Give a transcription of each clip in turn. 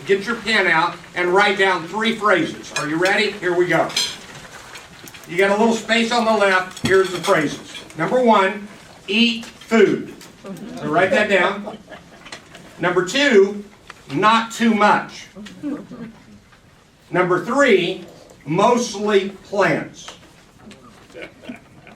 get your pen out and write down 3 phrases. Are you ready? Here we go. You got a little space on the left. Here's the phrases. Number 1, eat food. So write that down. Number 2, not too much. Number 3, mostly plants.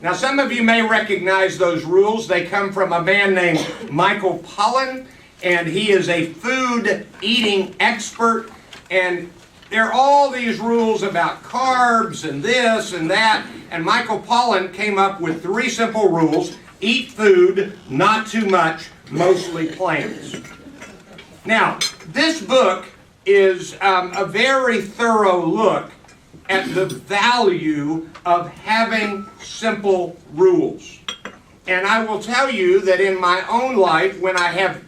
Now some of you may recognize those rules. They come from a man named Michael Pollan, and he is a food eating expert. And there are all these rules about carbs and this and that. And Michael Pollan came up with 3 simple rules. Eat food, not too much, mostly plants. Now, this book is a very thorough look at the value of having simple rules. And I will tell you that in my own life, when I have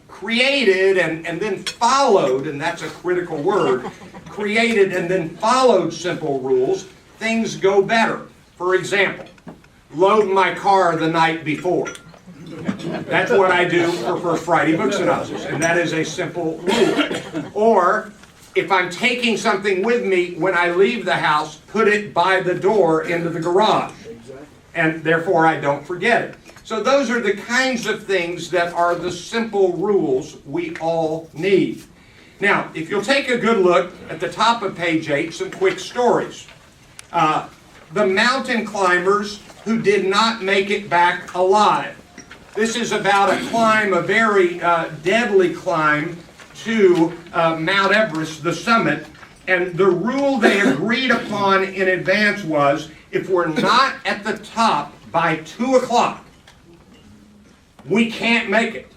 created and then followed, and that's a critical word, created and then followed simple rules, things go better. For example, load my car the night before. That's what I do for First Friday Book Synopsis, and that is a simple rule. Or, if I'm taking something with me when I leave the house, put it by the door into the garage, and therefore I don't forget it. So those are the kinds of things that are the simple rules we all need. Now, if you'll take a good look at the top of page 8, some quick stories. The mountain climbers who did not make it back alive. This is about a climb, a very deadly climb to Mount Everest, the summit. And the rule they agreed upon in advance was, if we're not at the top by 2 o'clock, we can't make it.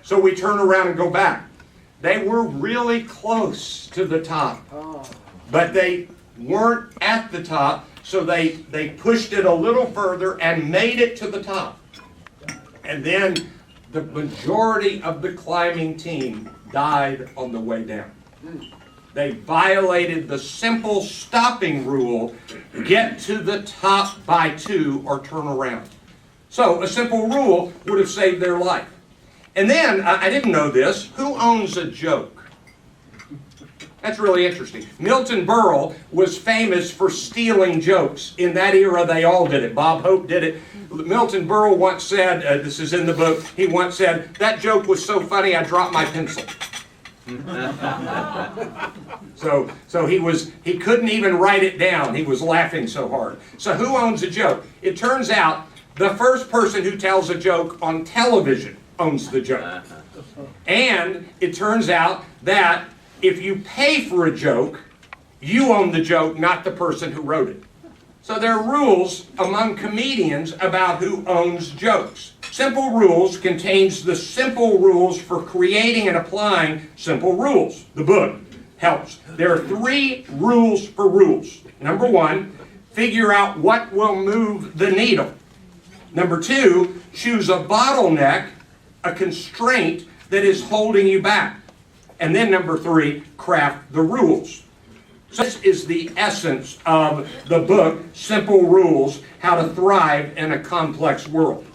So we turn around and go back. They were really close to the top, but they weren't at the top, so they pushed it a little further and made it to the top. And then the majority of the climbing team died on the way down. They violated the simple stopping rule, get to the top by 2 or turn around. So a simple rule would have saved their life. And then, I didn't know this, who owns a joke? That's really interesting. Milton Berle was famous for stealing jokes. In that era, they all did it. Bob Hope did it. Milton Berle once said, this is in the book, he once said, that joke was so funny I dropped my pencil. So he couldn't even write it down. He was laughing so hard. So who owns a joke? It turns out the first person who tells a joke on television owns the joke. And it turns out that if you pay for a joke, you own the joke, not the person who wrote it. So there are rules among comedians about who owns jokes. Simple Rules contains the simple rules for creating and applying simple rules. The book helps. There are 3 rules for rules. Number 1, figure out what will move the needle. Number 2, choose a bottleneck, a constraint that is holding you back. And then number 3, craft the rules. So this is the essence of the book, Simple Rules, How to Thrive in a Complex World.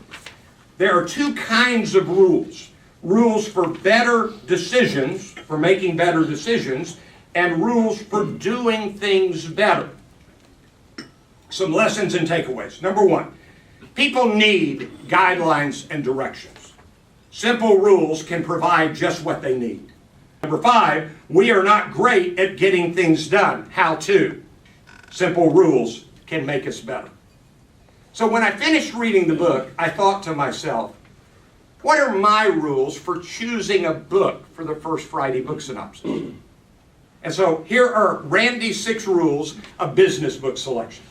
There are 2 kinds of rules. Rules for better decisions, for making better decisions, and rules for doing things better. Some lessons and takeaways. Number 1, people need guidelines and directions. Simple rules can provide just what they need. Number 5, we are not great at getting things done. How to? Simple rules can make us better. So when I finished reading the book, I thought to myself, what are my rules for choosing a book for the First Friday Book Synopsis? And so here are Randy's 6 rules of business book selections.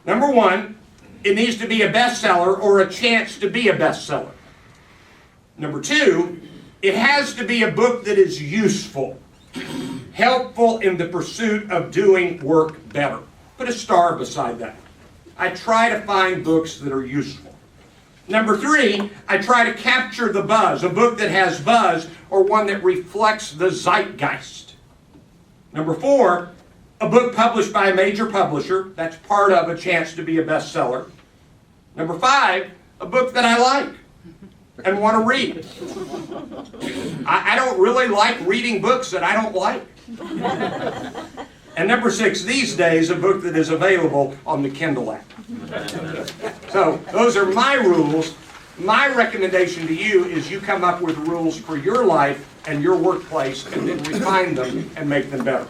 Number 1, it needs to be a bestseller or a chance to be a bestseller. Number 2, it has to be a book that is useful, helpful in the pursuit of doing work better. Put a star beside that. I try to find books that are useful. Number 3, I try to capture the buzz, a book that has buzz or one that reflects the zeitgeist. Number 4, a book published by a major publisher, that's part of a chance to be a bestseller. Number 5, a book that I like. and want to read. I don't really like reading books that I don't like. And number 6, these days, a book that is available on the Kindle app. So those are my rules. My recommendation to you is you come up with rules for your life and your workplace and then refine them and make them better.